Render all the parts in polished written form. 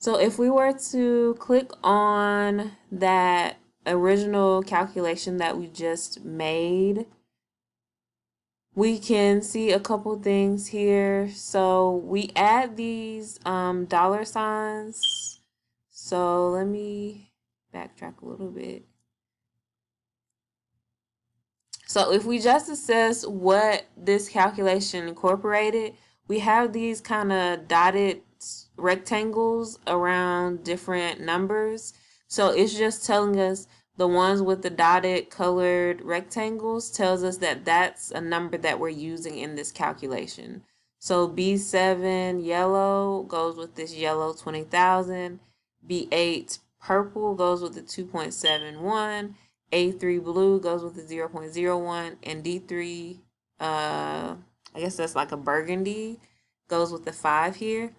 So if we were to click on that original calculation that we just made, we can see a couple things here. So we add these dollar signs. So let me backtrack a little bit. So if we just assess what this calculation incorporated, we have these kind of dotted rectangles around different numbers. So it's just telling us the ones with the dotted colored rectangles tells us that that's a number that we're using in this calculation. So B7 yellow goes with this yellow 20,000. B8 purple goes with the 2.71. A3 blue goes with the 0.01, and D3, I guess that's like a burgundy, goes with the 5 here.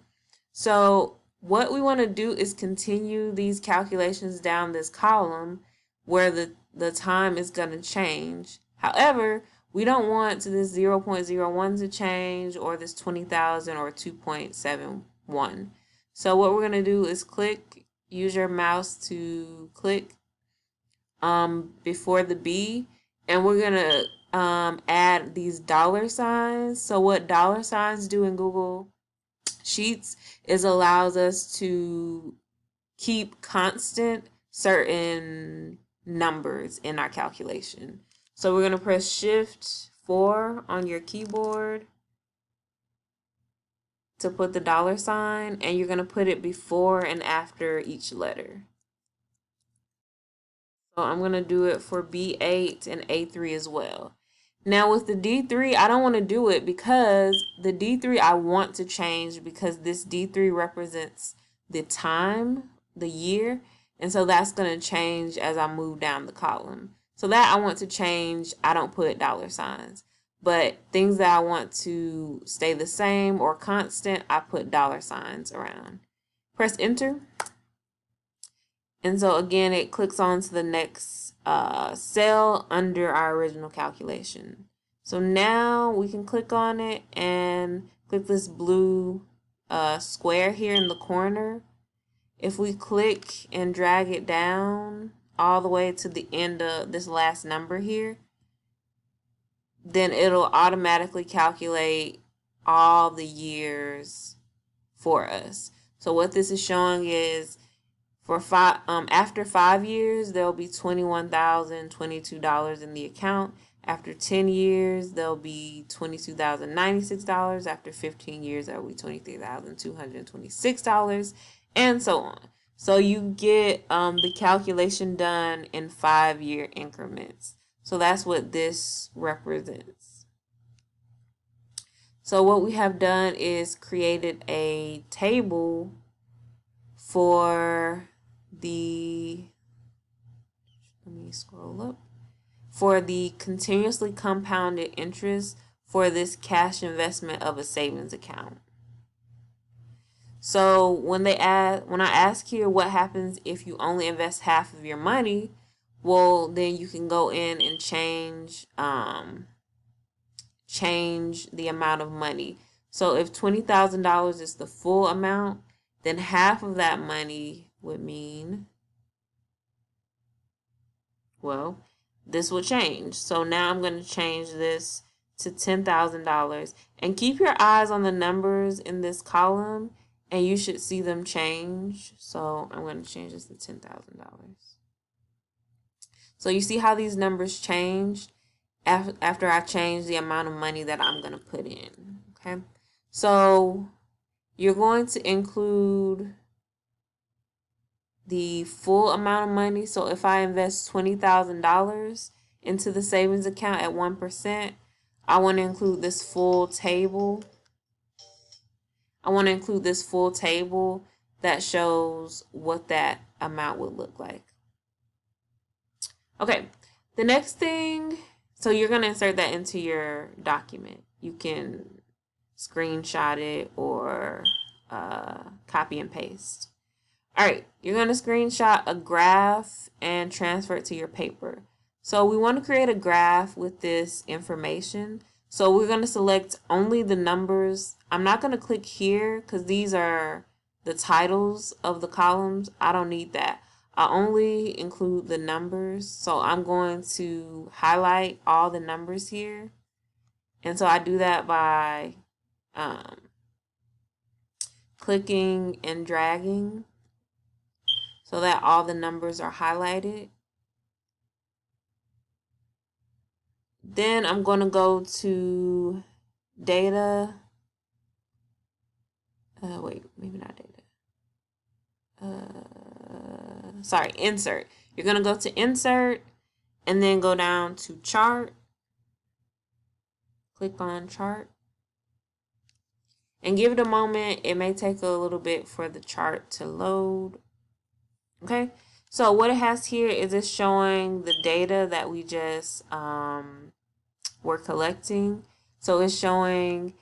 So what we want to do is continue these calculations down this column where the time is going to change. However, we don't want this 0.01 to change, or this 20,000 or 2.71. So what we're going to do is use your mouse to click before the B, and we're gonna add these dollar signs. So what dollar signs do in Google Sheets is allows us to keep constant certain numbers in our calculation. So we're gonna press Shift 4 on your keyboard to put the dollar sign, and you're gonna put it before and after each letter. So I'm going to do it for B8 and A3 as well. Now with the D3, I don't want to do it because the D3 I want to change because this D3 represents the time, the year, and so that's going to change as I move down the column. So that I want to change, I don't put dollar signs. But things that I want to stay the same or constant, I put dollar signs around. Press enter. And so again, it clicks on to the next cell under our original calculation. So now we can click on it and click this blue square here in the corner. If we click and drag it down all the way to the end of this last number here, then it'll automatically calculate all the years for us. So what this is showing is for after 5 years, there'll be $21,022 in the account. After 10 years, there'll be $22,096. After 15 years, there'll be $23,226, and so on. So you get the calculation done in 5-year increments. So that's what this represents. So what we have done is created a table for let me scroll up, for the continuously compounded interest for this cash investment of a savings account. So when I ask here what happens if you only invest half of your money, well, then you can go in and change the amount of money. So if $20,000 is the full amount, then half of that money would mean, well, this will change. So now I'm going to change this to $10,000, and keep your eyes on the numbers in this column and you should see them change. So I'm going to change this to $10,000. So you see how these numbers changed after I change the amount of money that I'm going to put in. Okay. So you're going to include the full amount of money. So if I invest $20,000 into the savings account at 1%, I want to include this full table. That shows what that amount would look like. Okay, the next thing, so you're going to insert that into your document. You can screenshot it or copy and paste. All right, you're going to screenshot a graph and transfer it to your paper. So we want to create a graph with this information. So we're going to select only the numbers. I'm not going to click here because these are the titles of the columns, I don't need that. I only include the numbers. So I'm going to highlight all the numbers here. And so I do that by clicking and dragging so that all the numbers are highlighted. Then I'm going to go to data. Wait, maybe not data. Sorry, insert. You're going to go to insert and then go down to chart. Click on chart. And give it a moment. It may take a little bit for the chart to load. Okay. So what it has here is it's showing the data that we just were collecting. So it's showing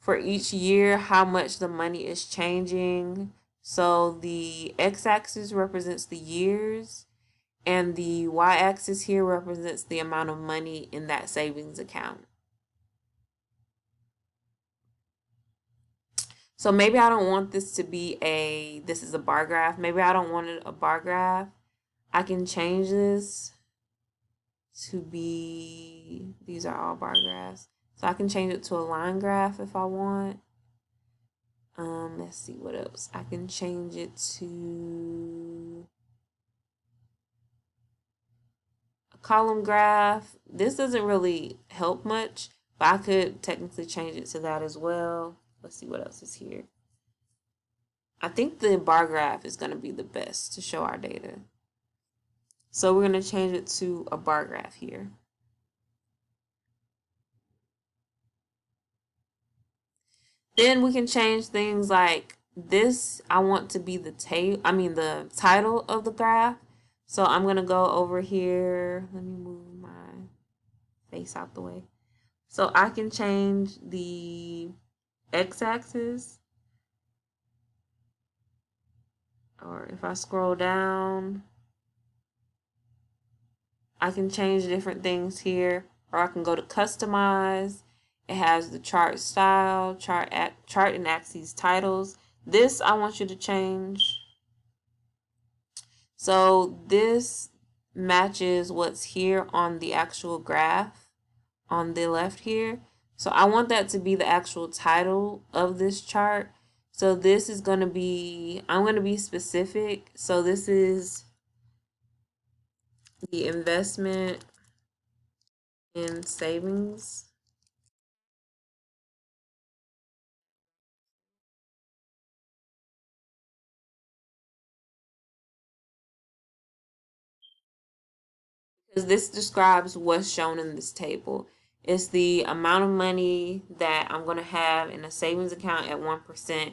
for each year how much the money is changing. So the x-axis represents the years and the y-axis here represents the amount of money in that savings account. So maybe I don't want this to be this is a bar graph. Maybe I don't want it a bar graph. I can change this to be, these are all bar graphs. So I can change it to a line graph if I want. Let's see what else. I can change it to a column graph. This doesn't really help much, but I could technically change it to that as well. Let's see what else is here. I think the bar graph is going to be the best to show our data. So we're going to change it to a bar graph here. Then we can change things like this. I want to be the the title of the graph. So I'm going to go over here. Let me move my face out the way. So I can change the x-axis. Or if I scroll down, I can change different things here. Or I can go to customize. It has the chart style, chart and axes titles. This I want you to change. So this matches what's here on the actual graph on the left here. So I want that to be the actual title of this chart. So this is going to be, I'm going to be specific. So this is the investment in savings. Because this describes what's shown in this table. It's the amount of money that I'm going to have in a savings account at 1%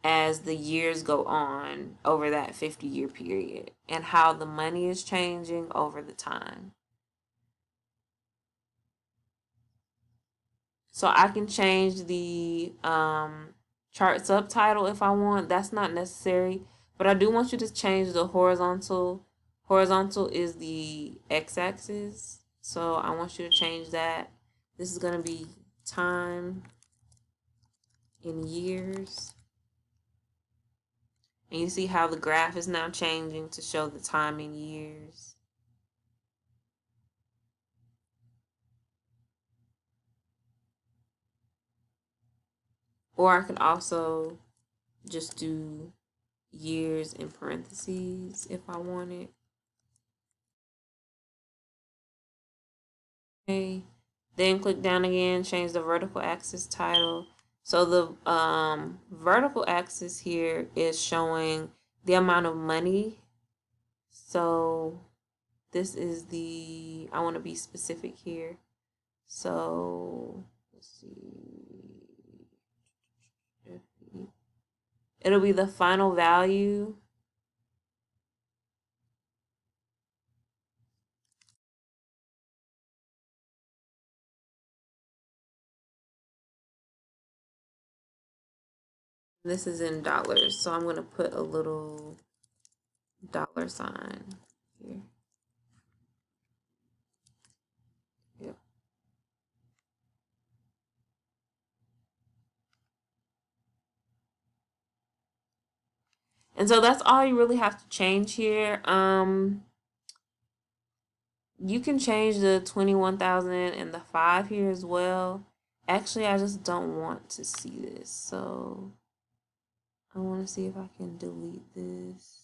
as the years go on over that 50-year period and how the money is changing over the time. So I can change the chart subtitle if I want. That's not necessary, but I do want you to change the horizontal. Horizontal is the x-axis, so I want you to change that. This is going to be time in years. And you see how the graph is now changing to show the time in years. Or I could also just do years in parentheses if I wanted. Okay. Then click down again, change the vertical axis title. So the vertical axis here is showing the amount of money. So this is I want to be specific here. So let's see. It'll be the final value. This is in dollars, so I'm going to put a little dollar sign here. Yep. And so that's all you really have to change here. You can change the 21,000 and the 5 here as well. Actually, I just don't want to see this. So I want to see if I can delete this.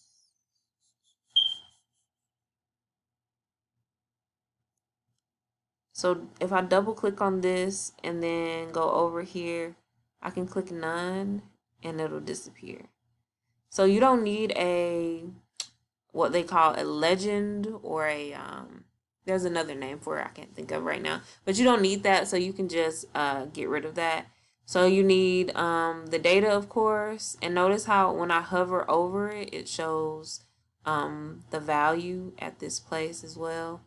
So if I double click on this and then go over here, I can click none and it'll disappear. So you don't need a, what they call a legend, or a, there's another name for it I can't think of right now, but you don't need that. So you can just get rid of that. So you need the data, of course, and notice how when I hover over it, it shows the value at this place as well.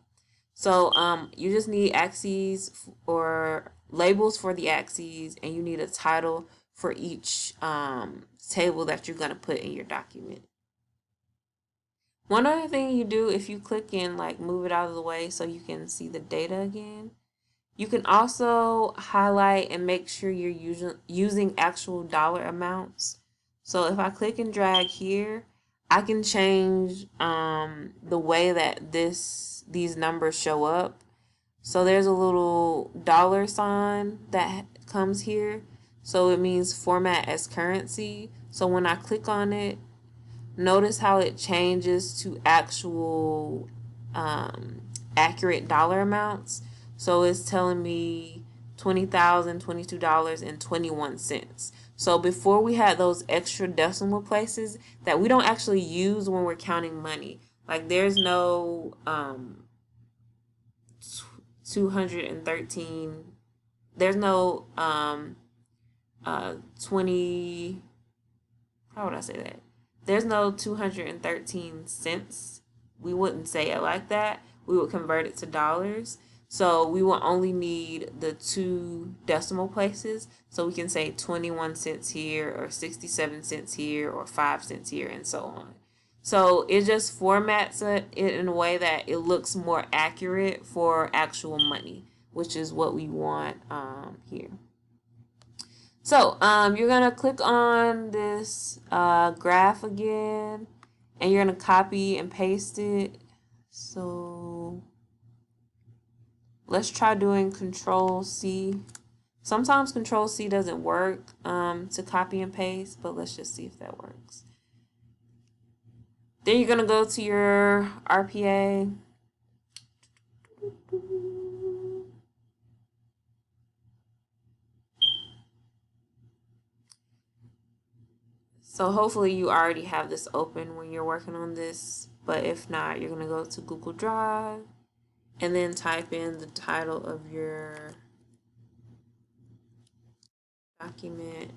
So you just need axes or labels for the axes, and you need a title for each table that you're going to put in your document. One other thing you do, if you click and like move it out of the way so you can see the data again, you can also highlight and make sure you're using actual dollar amounts. So if I click and drag here, I can change the way that these numbers show up. So there's a little dollar sign that comes here. So it means format as currency. So when I click on it, notice how it changes to actual accurate dollar amounts. So it's telling me $20,022.21. So before we had those extra decimal places that we don't actually use when we're counting money. Like there's no 213. There's no 20. How would I say that? There's no 213 cents. We wouldn't say it like that. We would convert it to dollars. So we will only need the 2 decimal places. So we can say 21 cents here, or 67 cents here, or 5 cents here, and so on. So it just formats it in a way that it looks more accurate for actual money, which is what we want here. So you're going to click on this graph again, and you're going to copy and paste it. So let's try doing Control-C. Sometimes Control-C doesn't work to copy and paste, but let's just see if that works. Then you're going to go to your RPA. So hopefully you already have this open when you're working on this, but if not, you're going to go to Google Drive and then type in the title of your document.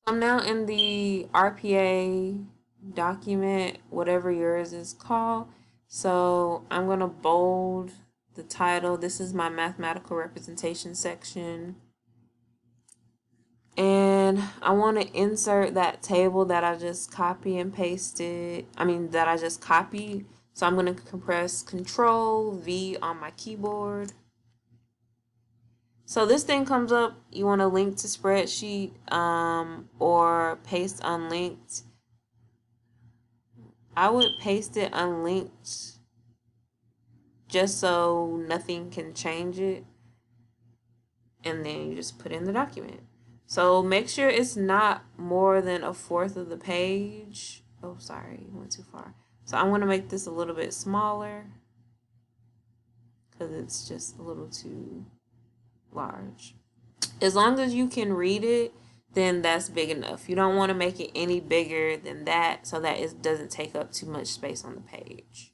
I'm now in the RPA document, whatever yours is called. So I'm going to bold the title. This is my mathematical representation section. And I want to insert that table that I just copy and pasted. That I just copied. So I'm going to press Control V on my keyboard. So this thing comes up. You want to link to spreadsheet or paste unlinked. I would paste it unlinked just so nothing can change it. And then you just put in the document. So make sure it's not more than 1/4 of the page. Oh, sorry, went too far. So I'm going to make this a little bit smaller because it's just a little too large. As long as you can read it, then that's big enough. You don't want to make it any bigger than that so that it doesn't take up too much space on the page.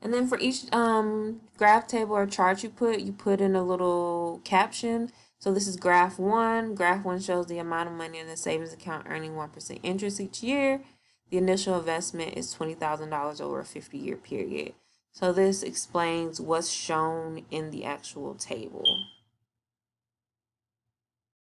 And then for each graph table or chart you put in a little caption. So this is graph 1. Graph 1 shows the amount of money in the savings account earning 1% interest each year. The initial investment is $20,000 over a 50-year period. So this explains what's shown in the actual table.